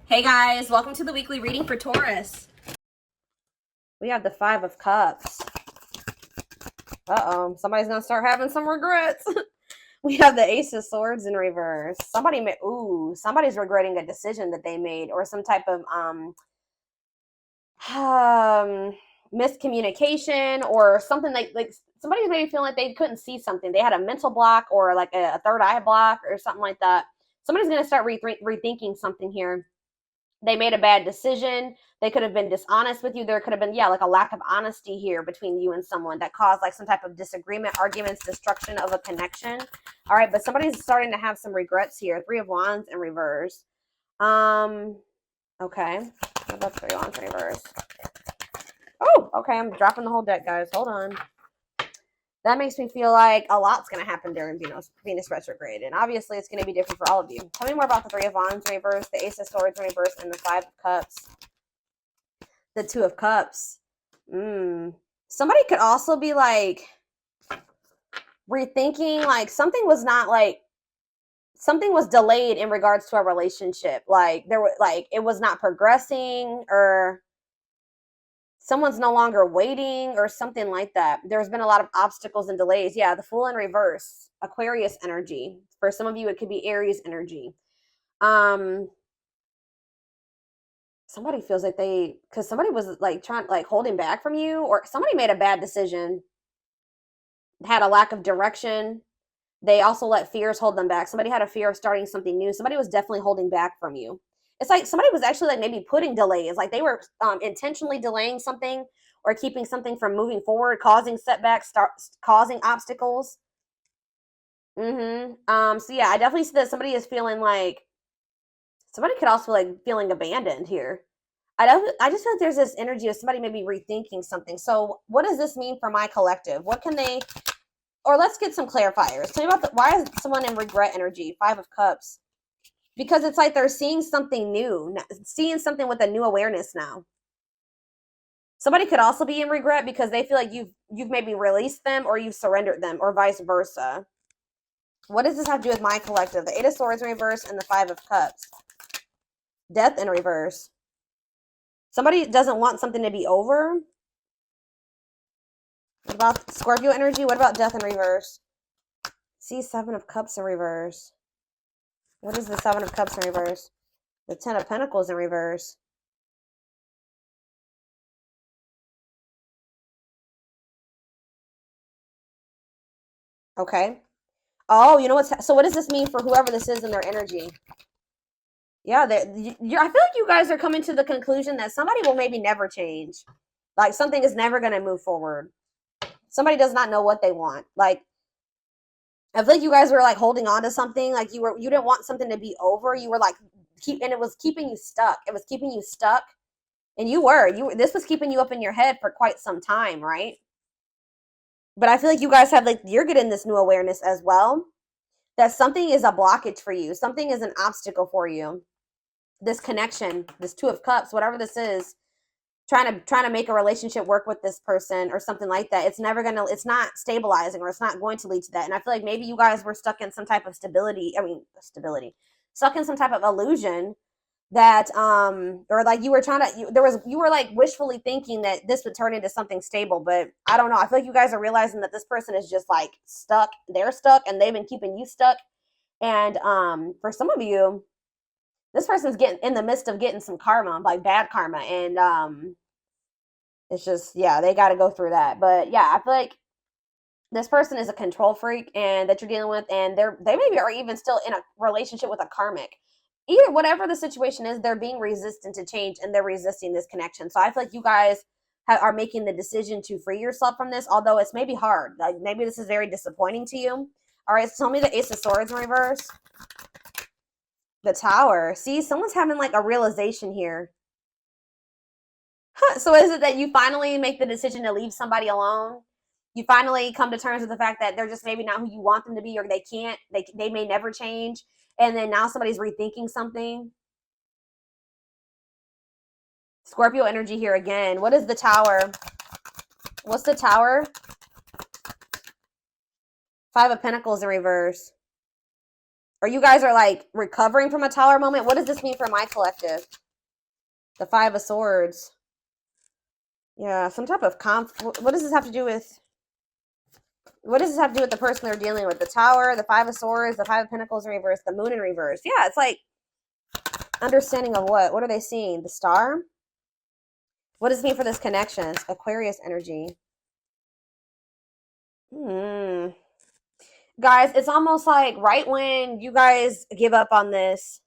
Hey guys, welcome to the weekly reading for Taurus. We have the Five of Cups. Uh-oh, somebody's gonna start having some regrets. We have the Ace of Swords in reverse. Somebody's regretting a decision that they made or some type of miscommunication or something like somebody's maybe feeling like they couldn't see something. They had a mental block or like a third eye block or something like that. Somebody's gonna start rethinking something here. They made a bad decision. They could have been dishonest with you. There could have been, like a lack of honesty here between you and someone that caused like some type of disagreement, arguments, destruction of a connection. All right, but somebody's starting to have some regrets here. Three of Wands in reverse. Okay. What about Three of Wands in reverse? Oh, okay. I'm dropping the whole deck, guys. Hold on. That makes me feel like a lot's going to happen during Venus retrograde. And obviously, it's going to be different for all of you. Tell me more about the Three of Wands in reverse, the Ace of Swords in reverse, and the Five of Cups. The Two of Cups. Somebody could also be like rethinking, like something was delayed in regards to a relationship. Like it was not progressing, or someone's no longer waiting or something like that. There's been a lot of obstacles and delays. Yeah, the Fool in reverse, Aquarius energy. For some of you, it could be Aries energy. Somebody feels like because somebody was like holding back from you, or somebody made a bad decision, had a lack of direction. They also let fears hold them back. Somebody had a fear of starting something new. Somebody was definitely holding back from you. It's like somebody was actually like maybe putting delays, like they were intentionally delaying something or keeping something from moving forward, causing setbacks, causing obstacles. So yeah, I definitely see that somebody is feeling like somebody could also like feeling abandoned here. I just feel like there's this energy of somebody maybe rethinking something. So what does this mean for my collective? What can they, or let's get some clarifiers. Tell me about why is someone in regret energy? Five of Cups. Because it's like they're seeing something new, seeing something with a new awareness now. Somebody could also be in regret because they feel like you've maybe released them or you've surrendered them, or vice versa. What does this have to do with my collective? The Eight of Swords in reverse and the Five of Cups. Death in reverse. Somebody doesn't want something to be over. What about Scorpio energy? What about death in reverse? See, Seven of Cups in reverse. What is the Seven of Cups in reverse? The Ten of Pentacles in reverse. Okay. Oh, you know what's... So what does this mean for whoever this is in their energy? Yeah, I feel like you guys are coming to the conclusion that somebody will maybe never change. Like something is never going to move forward. Somebody does not know what they want. Like, I feel like you guys were like holding on to something. Like you didn't want something to be over. You were like and it was keeping you stuck. It was keeping you stuck. And this was keeping you up in your head for quite some time, right? But I feel like you guys have you're getting this new awareness as well, that something is a blockage for you. Something is an obstacle for you. This connection, this Two of Cups, whatever this is, trying to make a relationship work with this person or something like that. It's not stabilizing, or it's not going to lead to that. And I feel like maybe you guys were stuck in some type of stuck in some type of illusion that or like you were like wishfully thinking that this would turn into something stable. But I don't know, I feel like you guys are realizing that this person is just like stuck. They're stuck and they've been keeping you stuck. And for some of you, this person's getting in the midst of getting some karma, like bad karma. And it's just, yeah, they got to go through that. But yeah, I feel like this person is a control freak and that you're dealing with, and they maybe are even still in a relationship with a karmic. Either whatever the situation is, they're being resistant to change and they're resisting this connection. So I feel like you guys are making the decision to free yourself from this, although it's maybe hard. Like maybe this is very disappointing to you. All right, so tell me the Ace of Swords in reverse. The Tower. See, someone's having like a realization here. So is it that you finally make the decision to leave somebody alone? You finally come to terms with the fact that they're just maybe not who you want them to be, or they may never change. And then now somebody's rethinking something. Scorpio energy here again. What is the Tower? What's the Tower? Five of Pentacles in reverse. Or you guys are like recovering from a Tower moment. What does this mean for my collective? The Five of Swords. Yeah, some type of what does this have to do with? What does this have to do with the person they're dealing with? The Tower, the Five of Swords, the Five of Pentacles in reverse, the Moon in reverse. Yeah, it's like understanding of what? What are they seeing? The Star? What does it mean for this connection? Aquarius energy. Guys, it's almost like right when you guys give up on this,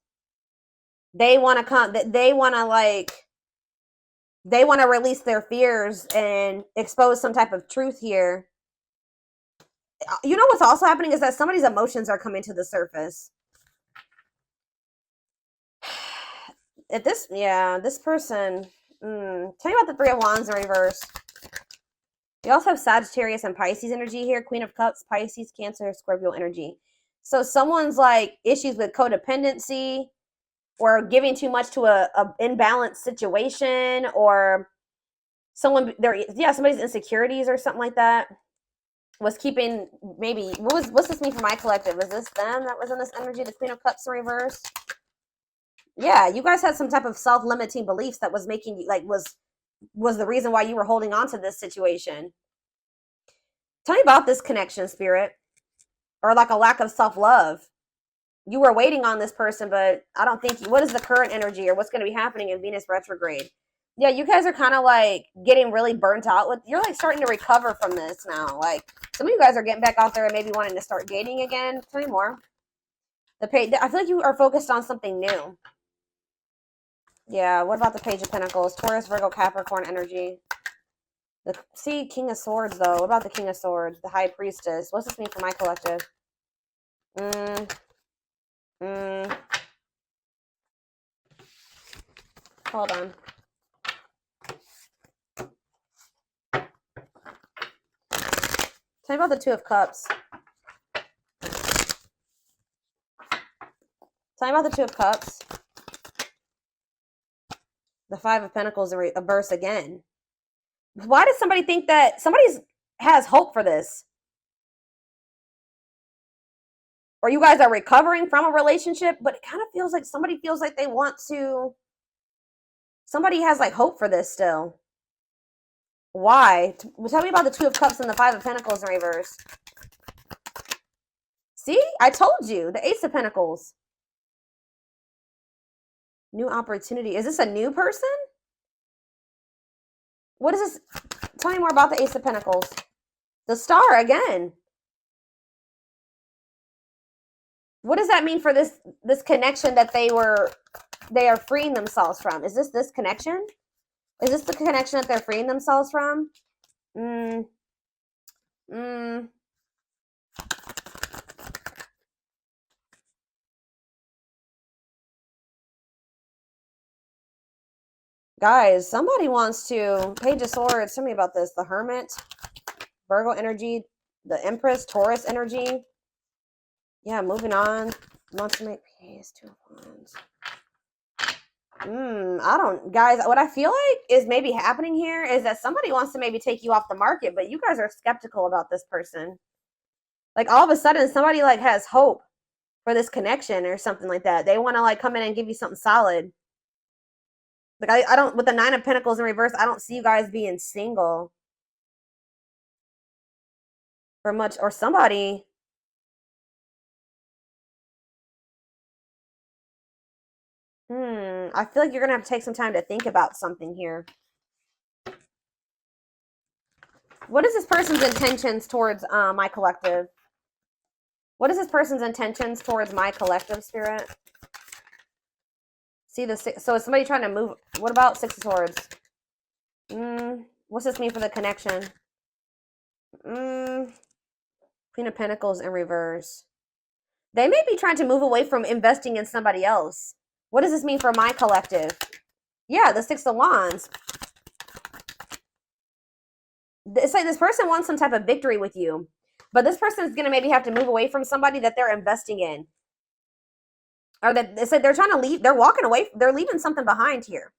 they want to come, they want to like, they want to release their fears and expose some type of truth here. You know what's also happening is that somebody's emotions are coming to the surface. If this, yeah, this person, tell me about the Three of Wands in reverse. You also have Sagittarius and Pisces energy here. Queen of Cups, Pisces, Cancer, Scorpio energy. So someone's like issues with codependency or giving too much to a imbalanced situation, or someone there, yeah, somebody's insecurities or something like that was keeping, maybe, what's this mean for my collective? Is this them that was in this energy, the Queen of Cups in reverse? Yeah, you guys had some type of self-limiting beliefs that was making you, like, was the reason why you were holding on to this situation. Tell me about this connection, Spirit. Or like a lack of self-love. You were waiting on this person, but I don't think, what is the current energy or what's going to be happening in Venus retrograde? Yeah, you guys are kind of like getting really burnt out with, you're like starting to recover from this now. Like some of you guys are getting back out there and maybe wanting to start dating again. Tell me more. I feel like you are focused on something new. Yeah, what about the Page of Pentacles? Taurus, Virgo, Capricorn energy. See, King of Swords, though. What about the King of Swords? The High Priestess. What's this mean for my collective? Hold on. Tell me about the Two of Cups. Tell me about the Two of Cups. The Five of Pentacles in reverse again. Why does somebody think that somebody has hope for this? Or you guys are recovering from a relationship, but it kind of feels like somebody feels like they want to, somebody has like hope for this still. Why? Tell me about the Two of Cups and the Five of Pentacles in reverse. See, I told you, the Ace of Pentacles. New opportunity. Is this a new person? What is this? Tell me more about the Ace of Pentacles. The Star again. What does that mean for this connection that they are freeing themselves from? Is this connection? Is this the connection that they're freeing themselves from? Guys, somebody wants to, Page of Swords, tell me about this. The Hermit, Virgo energy, the Empress, Taurus energy. Yeah, moving on. Wants to make peace, Two of Wands. I don't, guys, what I feel like is maybe happening here is that somebody wants to maybe take you off the market, but you guys are skeptical about this person. Like all of a sudden somebody like has hope for this connection or something like that. They want to like come in and give you something solid. Like I don't, with the Nine of Pentacles in reverse, I don't see you guys being single for much, or somebody. I feel like you're gonna have to take some time to think about something here. What is this person's intentions towards my collective? What is this person's intentions towards my collective, Spirit? See the six, so is somebody trying to move? What about Six of Swords? What's this mean for the connection? Queen of Pentacles in reverse. They may be trying to move away from investing in somebody else. What does this mean for my collective? Yeah, the Six of Wands. It's like this person wants some type of victory with you, but this person is going to maybe have to move away from somebody that they're investing in. Or that it's like they're trying to leave, they're walking away, they're leaving something behind here.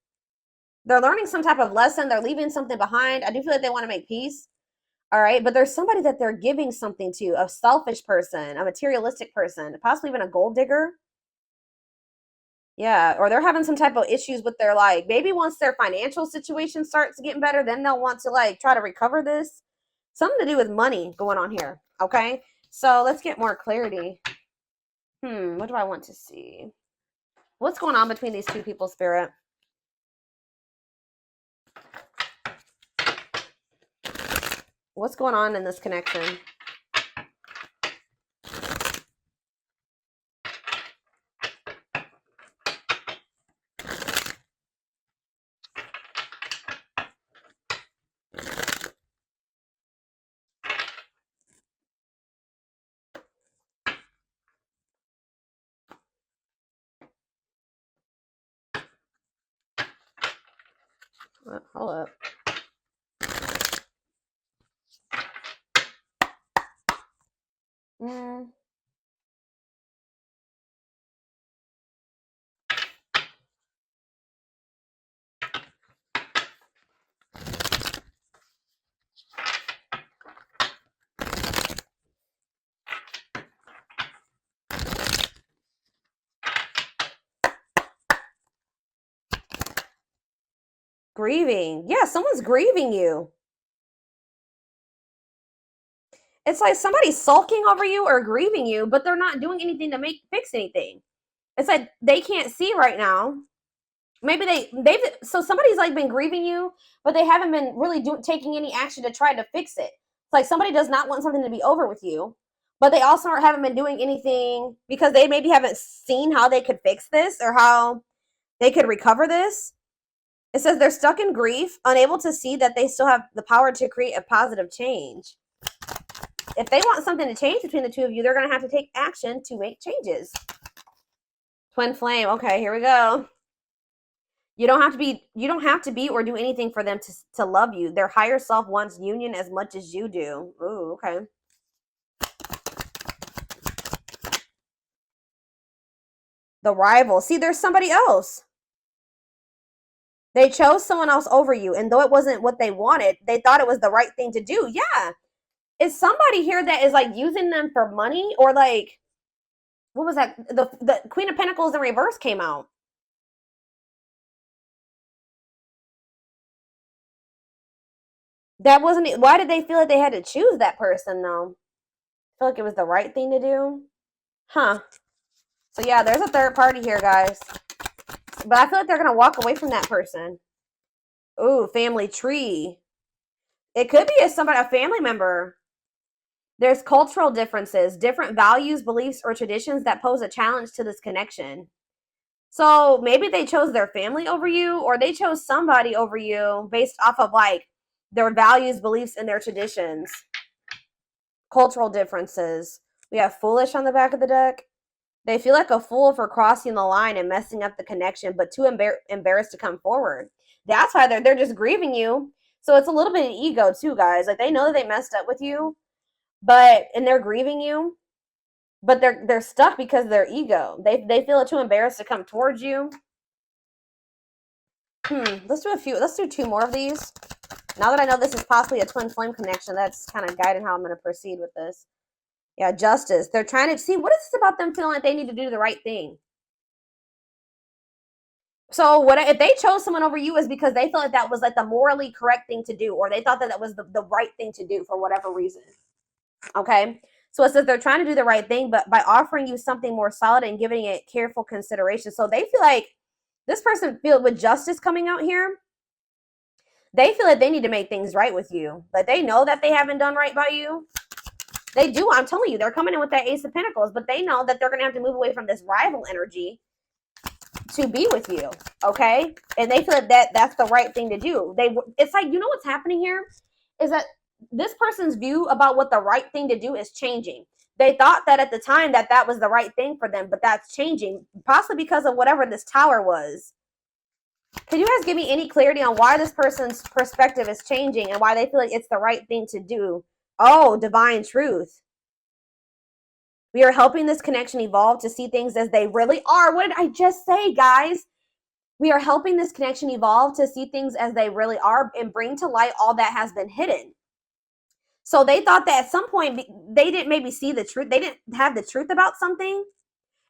They're learning some type of lesson, they're leaving something behind. I do feel like they want to make peace. All right, but there's somebody that they're giving something to, a selfish person, a materialistic person, possibly even a gold digger. Yeah, or they're having some type of issues with their, like, maybe once their financial situation starts getting better, then they'll want to like try to recover this. Something to do with money going on here. Okay, so let's get more clarity. What do I want to see? What's going on between these two people, Spirit? What's going on in this connection? Hold up. Grieving. Yeah, someone's grieving you. It's like somebody's sulking over you or grieving you, but they're not doing anything to fix anything. It's like they can't see right now. Maybe so somebody's like been grieving you, but they haven't been really taking any action to try to fix it. It's like somebody does not want something to be over with you, but they also haven't been doing anything because they maybe haven't seen how they could fix this or how they could recover this. It says they're stuck in grief, unable to see that they still have the power to create a positive change. If they want something to change between the two of you, they're going to have to take action to make changes. Twin flame. Okay, here we go. You don't have to be or do anything for them to love you. Their higher self wants union as much as you do. Ooh, okay. The rival. See, there's somebody else. They chose someone else over you, and though it wasn't what they wanted, they thought it was the right thing to do. Yeah. Is somebody here that is like using them for money, or like, what was that? The Queen of Pentacles in reverse came out. That wasn't it. Why did they feel like they had to choose that person though? I feel like it was the right thing to do. Huh. So yeah, there's a third party here, guys. But I feel like they're going to walk away from that person. Ooh, family tree. It could be a family member. There's cultural differences, different values, beliefs, or traditions that pose a challenge to this connection. So maybe they chose their family over you, or they chose somebody over you based off of like their values, beliefs, and their traditions. Cultural differences. We have foolish on the back of the deck. They feel like a fool for crossing the line and messing up the connection, but too embarrassed to come forward. That's why they're just grieving you. So it's a little bit of ego too, guys. Like they know that they messed up with you, and they're grieving you, but they're stuck because of their ego. They feel too embarrassed to come towards you. Let's do two more of these. Now that I know this is possibly a twin flame connection, that's kind of guiding how I'm going to proceed with this. Yeah, justice. They're trying to see, what is this about them feeling like they need to do the right thing? So what if they chose someone over you is because they felt like that was like the morally correct thing to do, or they thought that that was the right thing to do for whatever reason. Okay. So it says they're trying to do the right thing, but by offering you something more solid and giving it careful consideration. So they feel like this person with justice coming out here, they feel like they need to make things right with you. Like they know that they haven't done right by you. They do. I'm telling you, they're coming in with that Ace of Pentacles, but they know that they're going to have to move away from this rival energy to be with you. Okay. And they feel like that's the right thing to do. It's like, you know what's happening here is that this person's view about what the right thing to do is changing. They thought that at the time that was the right thing for them, but that's changing, possibly because of whatever this tower was. Can you guys give me any clarity on why this person's perspective is changing and why they feel like it's the right thing to do? Oh, divine truth. We are helping this connection evolve to see things as they really are. What did I just say, guys? We are helping this connection evolve to see things as they really are and bring to light all that has been hidden. So they thought that at some point they didn't maybe see the truth. They didn't have the truth about something.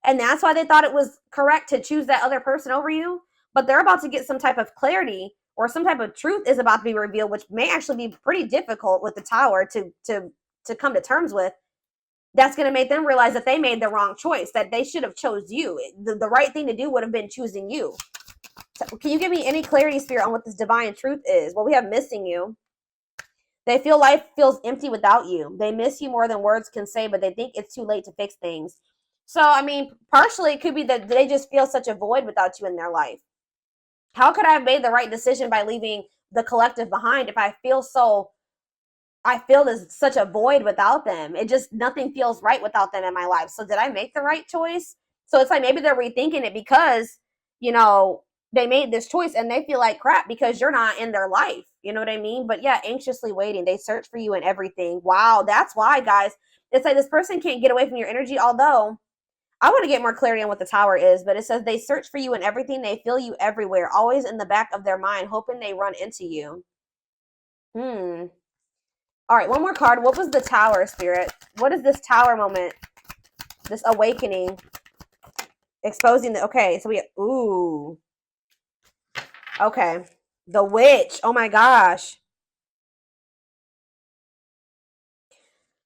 And that's why they thought it was correct to choose that other person over you. But they're about to get some type of clarity, or some type of truth is about to be revealed, which may actually be pretty difficult with the Tower to come to terms with. That's going to make them realize that they made the wrong choice, that they should have chose you. The right thing to do would have been choosing you. So can you give me any clarity, Spirit, on what this divine truth is? Well, we have missing you. They feel life feels empty without you. They miss you more than words can say, but they think it's too late to fix things. So, I mean, partially it could be that they just feel such a void without you in their life. How could I have made the right decision by leaving the collective behind if I feel there's such a void without them? It just, nothing feels right without them in my life. So did I make the right choice? So it's like maybe they're rethinking it because, they made this choice and they feel like crap because you're not in their life. You know what I mean? But yeah, anxiously waiting. They search for you in everything. Wow, that's why, guys. It's like this person can't get away from your energy, although I want to get more clarity on what the Tower is, but it says they search for you in everything. They feel you everywhere, always in the back of their mind, hoping they run into you. All right, one more card. What was the Tower, Spirit? What is this Tower moment? This awakening. Exposing the, okay, so ooh. Okay. The Witch. Oh my gosh.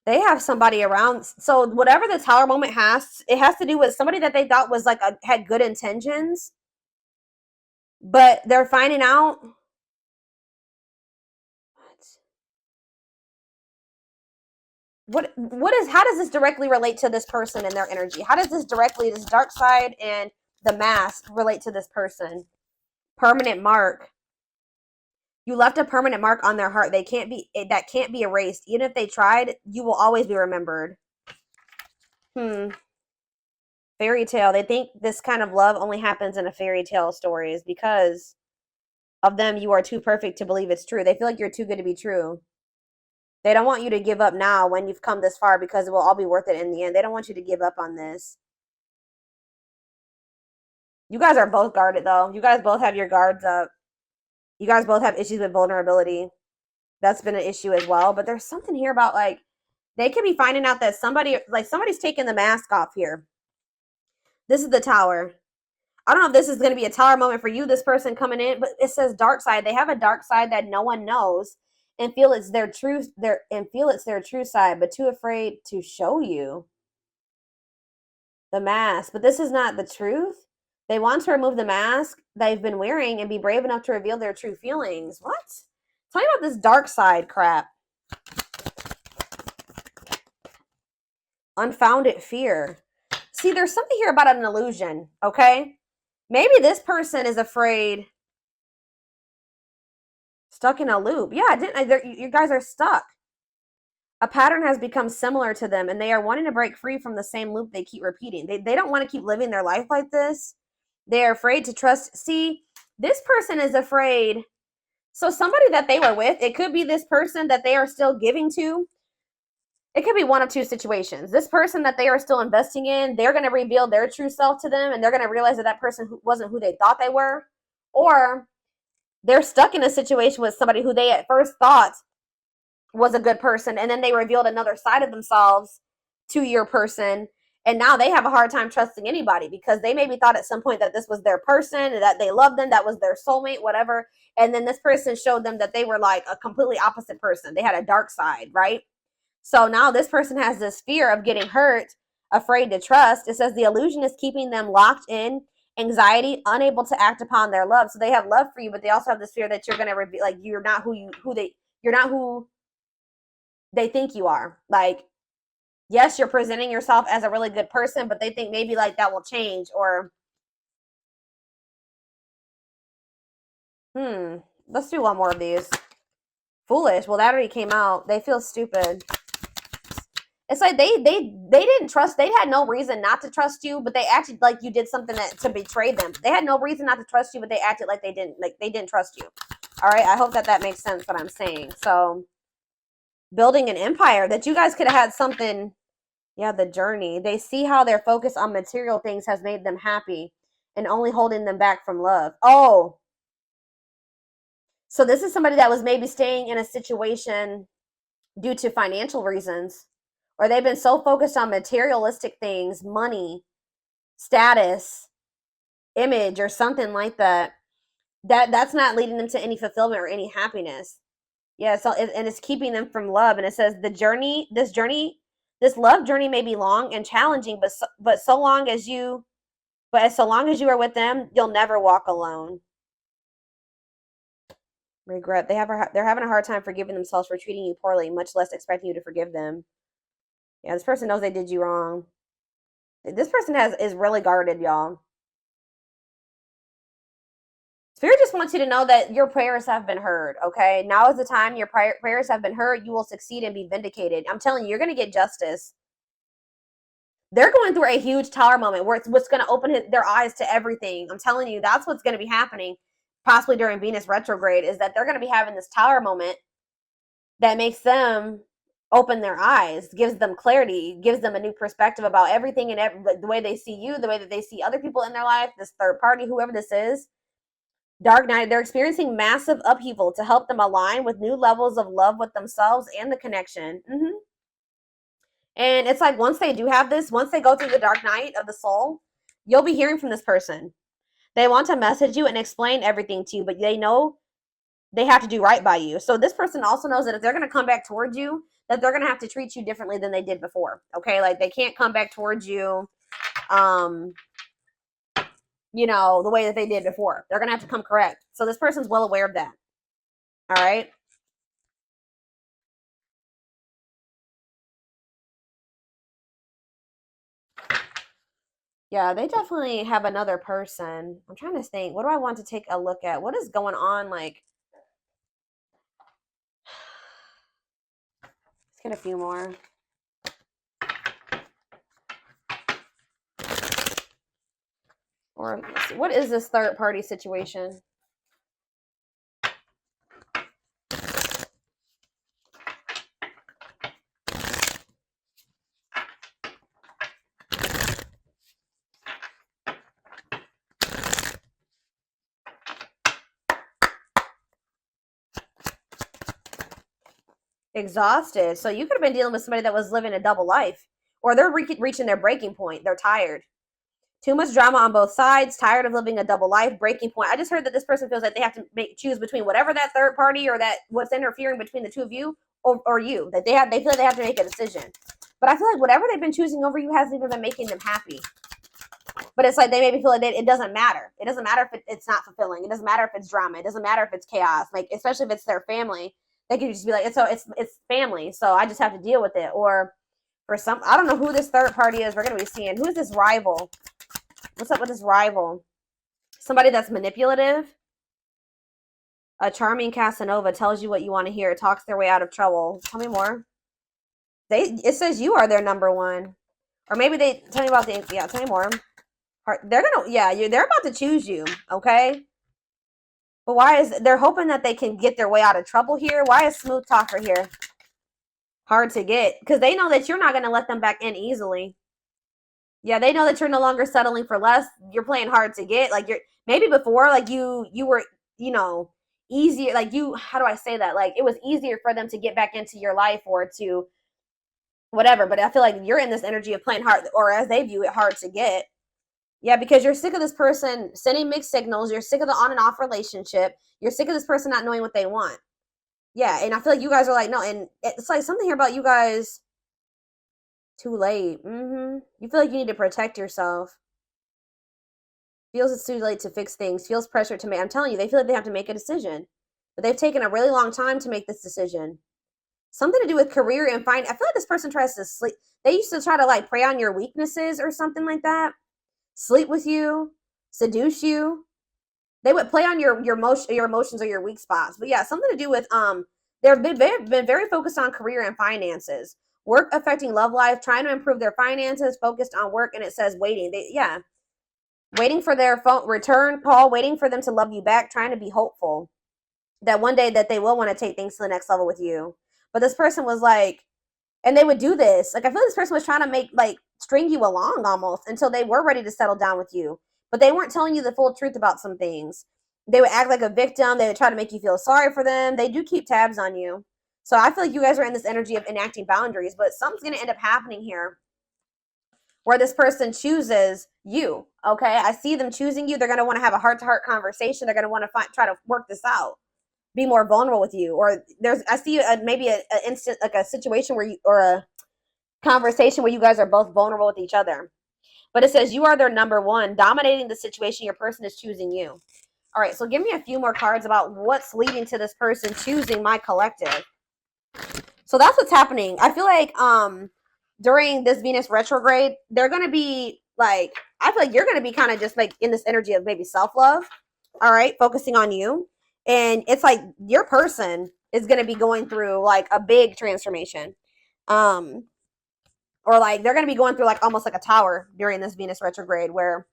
They have somebody around. So whatever the Tower moment has, it has to do with somebody that they thought was like had good intentions, but they're finding out. How does this directly relate to this person and their energy? How does this dark side and the mask relate to this person? Permanent mark. You left a permanent mark on their heart. That can't be erased. Even if they tried, you will always be remembered. Fairy tale. They think this kind of love only happens in a fairy tale stories because of them. You are too perfect to believe it's true. They feel like you're too good to be true. They don't want you to give up now when you've come this far because it will all be worth it in the end. They don't want you to give up on this. You guys are both guarded though. You guys both have your guards up. You guys both have issues with vulnerability. That's been an issue as well. But there's something here about like they could be finding out that somebody's taking the mask off here. This is the Tower. I don't know if this is going to be a Tower moment for you, this person coming in, but it says dark side. They have a dark side that no one knows and feel it's their true side, but too afraid to show you. The mask. But this is not the truth. They want to remove the mask they've been wearing and be brave enough to reveal their true feelings. What? Tell me about this dark side crap. Unfounded fear. See, there's something here about an illusion, okay? Maybe this person is afraid. Stuck in a loop. Yeah, you guys are stuck. A pattern has become similar to them, and they are wanting to break free from the same loop they keep repeating. They don't want to keep living their life like this. They are afraid to trust. See, this person is afraid. So somebody that they were with, it could be this person that they are still giving to. It could be one of two situations. This person that they are still investing in, they're going to reveal their true self to them, and they're going to realize that that person wasn't who they thought they were. Or they're stuck in a situation with somebody who they at first thought was a good person, and then they revealed another side of themselves to your person, and now they have a hard time trusting anybody because they maybe thought at some point that this was their person and that they loved them, that was their soulmate, whatever, and then this person showed them that they were like a completely opposite person. They had a dark side, right? So now this person has this fear of getting hurt, afraid to trust. It says the illusion is keeping them locked in anxiety, unable to act upon their love. So they have love for you, but they also have this fear that you're going to reveal, like you're not you're not who they think you are. Like, yes, you're presenting yourself as a really good person, but they think maybe like that will change. Or let's do one more of these. Foolish. Well, that already came out. They feel stupid. It's like they didn't trust. They had no reason not to trust you, but they acted like you did something to betray them. They had no reason not to trust you, but they acted like they didn't trust you. All right, I hope that makes sense what I'm saying. So building an empire, that you guys could have had something. Yeah, the journey. They see how their focus on material things has made them happy and only holding them back from love. Oh, so this is somebody that was maybe staying in a situation due to financial reasons, or they've been so focused on materialistic things, money, status, image, or something like that, that's not leading them to any fulfillment or any happiness. Yeah, so and it's keeping them from love. And it says this love journey may be long and challenging, but so long as you are with them, you'll never walk alone. Regret. They're having a hard time forgiving themselves for treating you poorly, much less expecting you to forgive them. Yeah, this person knows they did you wrong. This person is really guarded, y'all. Spirit just wants you to know that your prayers have been heard, okay? Now is the time your prayers have been heard. You will succeed and be vindicated. I'm telling you, you're going to get justice. They're going through a huge tower moment where it's what's going to open their eyes to everything. I'm telling you, that's what's going to be happening, possibly during Venus retrograde, is that they're going to be having this tower moment that makes them open their eyes, gives them clarity, gives them a new perspective about everything and the way they see you, the way that they see other people in their life, this third party, whoever this is. Dark night, they're experiencing massive upheaval to help them align with new levels of love with themselves and the connection. And it's like once they do have this, once they go through the dark night of the soul, you'll be hearing from this person. They want to message you and explain everything to you, but they know they have to do right by you. So this person also knows that if they're going to come back towards you, that they're going to have to treat you differently than they did before. Okay, like they can't come back towards you the way that they did before. They're going to have to come correct. So this person's well aware of that. All right. Yeah, they definitely have another person. I'm trying to think. What do I want to take a look at? What is going on? Like, let's get a few more. Or let's see, what is this third party situation? Exhausted. So you could have been dealing with somebody that was living a double life, or they're reaching their breaking point. They're tired. Too much drama on both sides, tired of living a double life, breaking point. I just heard that this person feels like they have to choose between whatever that third party or that what's interfering between the two of you or you. That they feel like they have to make a decision. But I feel like whatever they've been choosing over you hasn't even been making them happy. But it's like they maybe feel like it doesn't matter. It doesn't matter if it's not fulfilling. It doesn't matter if it's drama. It doesn't matter if it's chaos. Like, especially if it's their family, they could just be like, it's family, so I just have to deal with it. Or for some, I don't know who this third party is. We're gonna be seeing who is this rival. What's up with this rival? Somebody that's manipulative. A charming Casanova tells you what you want to hear. Talks their way out of trouble. Tell me more. It says you are their number one, or maybe they tell me about the Tell me more. They're about to choose you, okay? But why is they're hoping that they can get their way out of trouble here? Why is smooth talker here hard to get? Because they know that you're not going to let them back in easily. Yeah, they know that you're no longer settling for less. You're playing hard to get. Like you're maybe before, like you were, easier. Like how do I say that? Like it was easier for them to get back into your life or to whatever. But I feel like you're in this energy of playing hard, or as they view it, hard to get. Yeah, because you're sick of this person sending mixed signals. You're sick of the on and off relationship. You're sick of this person not knowing what they want. Yeah, and I feel like you guys are like, no, and it's like something here about you guys. Too late. You feel like you need to protect yourself. Feels it's too late to fix things. Feels pressure to make. I'm telling you, they feel like they have to make a decision. But they've taken a really long time to make this decision. Something to do with career and I feel like this person tries to sleep. They used to try to like prey on your weaknesses or something like that. Sleep with you, seduce you. They would play on your emotions or your weak spots. But yeah, something to do with they've been very focused on career and finances. Work affecting love life, trying to improve their finances, focused on work, and it says waiting. Waiting for their phone return call, waiting for them to love you back, trying to be hopeful that one day that they will want to take things to the next level with you. But this person was like, and they would do this. Like I feel like this person was trying to string you along almost until they were ready to settle down with you. But they weren't telling you the full truth about some things. They would act like a victim. They would try to make you feel sorry for them. They do keep tabs on you. So I feel like you guys are in this energy of enacting boundaries, but something's going to end up happening here where this person chooses you. Okay, I see them choosing you. They're going to want to have a heart-to-heart conversation. They're going to want to try to work this out, be more vulnerable with you. Or I see maybe a instant, like a situation where you, or a conversation where you guys are both vulnerable with each other. But it says you are their number one, dominating the situation. Your person is choosing you. All right, so give me a few more cards about what's leading to this person choosing my collective. So that's what's happening. I feel like during this Venus retrograde, they're going to be like, I feel like you're going to be kind of just like in this energy of maybe self-love. All right, focusing on you. And it's like your person is going to be going through like a big transformation. Or like they're going to be going through like almost like a tower during this Venus retrograde where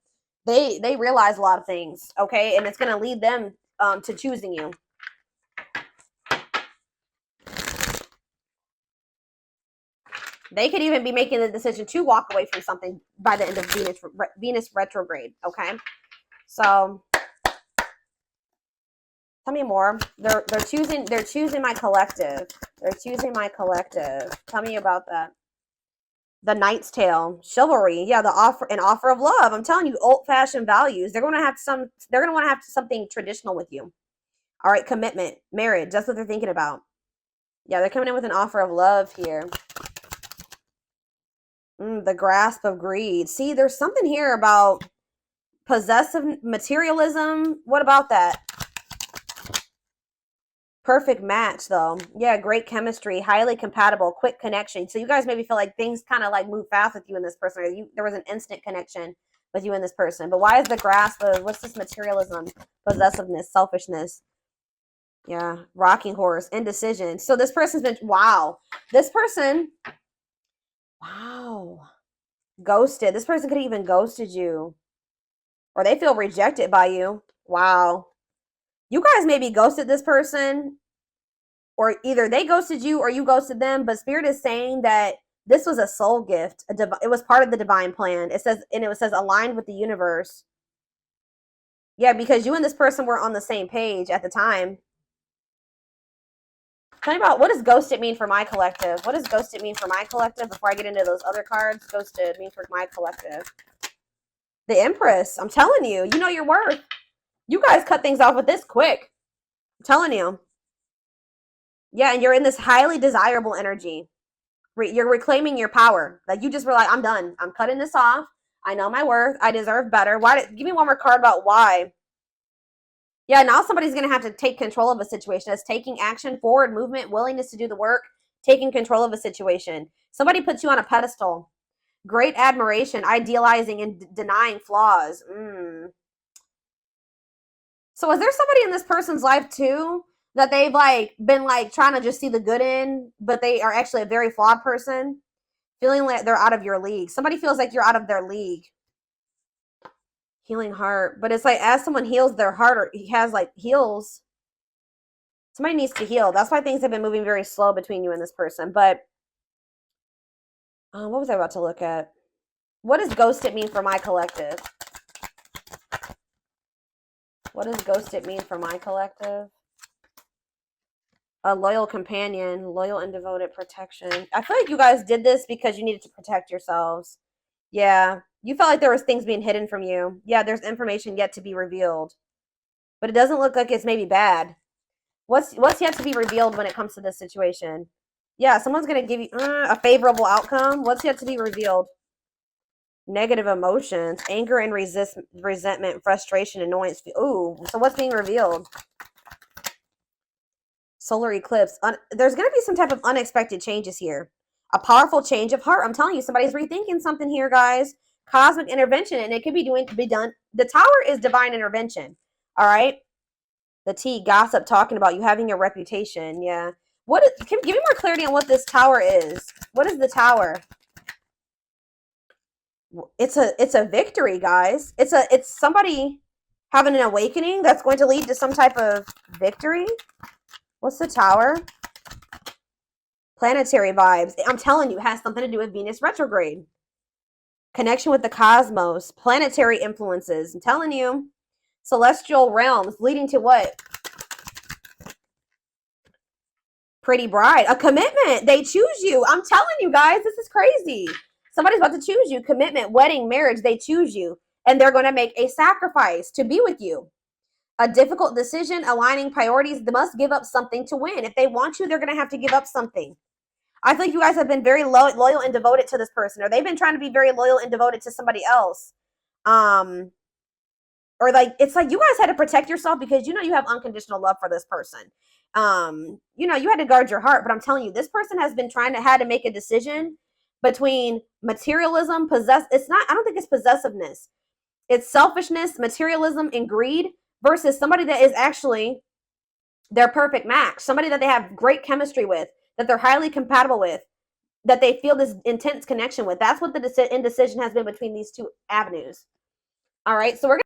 they realize a lot of things, okay? And it's going to lead them to choosing you. They could even be making the decision to walk away from something by the end of Venus retrograde, okay? So tell me more. They're choosing my collective. They're choosing my collective. Tell me about that. The Knight's Tale, chivalry, yeah, an offer of love. I'm telling you, old-fashioned values. They're going to want to have something traditional with you. All right, commitment, marriage. That's what they're thinking about. Yeah, they're coming in with an offer of love here. The grasp of greed. See, there's something here about possessive materialism. What about that? Perfect match, though. Yeah, great chemistry, highly compatible, quick connection. So you guys maybe feel like things kind of like move fast with you and this person. Or there was an instant connection with you and this person. But why is the grasp of, what's this materialism, possessiveness, selfishness? Yeah, rocking horse, indecision. So this person's been, wow. This person, wow. Ghosted. This person could have even ghosted you. Or they feel rejected by you. Wow. You guys maybe ghosted this person, or either they ghosted you or you ghosted them, but Spirit is saying that this was a soul gift. It was part of the divine plan. It says aligned with the universe. Yeah, because you and this person were on the same page at the time. Tell me about, what does ghosted mean for my collective? What does ghosted mean for my collective before I get into those other cards? Ghosted mean for my collective. The Empress. I'm telling you, you know your worth. You guys cut things off with this quick. I'm telling you. Yeah, and you're in this highly desirable energy. You're reclaiming your power. Like you just were like, I'm done. I'm cutting this off. I know my worth. I deserve better. Give me one more card about why. Yeah, now somebody's going to have to take control of a situation. That's taking action, forward movement, willingness to do the work, taking control of a situation. Somebody puts you on a pedestal. Great admiration, idealizing and denying flaws. So is there somebody in this person's life too that they've like been like trying to just see the good in, but they are actually a very flawed person, feeling like they're out of your league? Somebody feels like you're out of their league. Healing heart, but it's like as someone heals their heart, or heals, somebody needs to heal. That's why things have been moving very slow between you and this person. But what was I about to look at? What does ghosted mean for my collective? What does ghosted mean for my collective? A loyal companion, loyal and devoted protection. I feel like you guys did this because you needed to protect yourselves. Yeah, you felt like there was things being hidden from you. Yeah, there's information yet to be revealed. But it doesn't look like it's maybe bad. What's yet to be revealed when it comes to this situation? Yeah, someone's going to give you a favorable outcome. What's yet to be revealed? Negative emotions, anger and resentment, frustration, annoyance. Ooh, so what's being revealed? Solar eclipse. There's going to be some type of unexpected changes here. A powerful change of heart. I'm telling you, somebody's rethinking something here, guys. Cosmic intervention, and it could be done. The Tower is divine intervention. All right. The T, gossip, talking about you having a reputation. Yeah. Give me more clarity on what this Tower is. What is the Tower? It's a victory, guys. It's somebody having an awakening that's going to lead to some type of victory. What's the Tower? Planetary vibes. I'm telling you, it has something to do with Venus retrograde. Connection with the cosmos. Planetary influences. I'm telling you. Celestial realms leading to what? Pretty bride. A commitment. They choose you. I'm telling you guys, this is crazy. Somebody's about to choose you. Commitment, wedding, marriage. They choose you. And they're going to make a sacrifice to be with you. A difficult decision, aligning priorities. They must give up something to win. If they want you, they're going to have to give up something. I think you guys have been very loyal and devoted to this person, or they've been trying to be very loyal and devoted to somebody else. Or like, it's like you guys had to protect yourself because you know you have unconditional love for this person. You know, you had to guard your heart, but I'm telling you, this person has been had to make a decision between materialism, I don't think it's possessiveness. It's selfishness, materialism, and greed versus somebody that is actually their perfect match, somebody that they have great chemistry with, that they're highly compatible with, that they feel this intense connection with. That's what the indecision has been between these two avenues. All right, so we're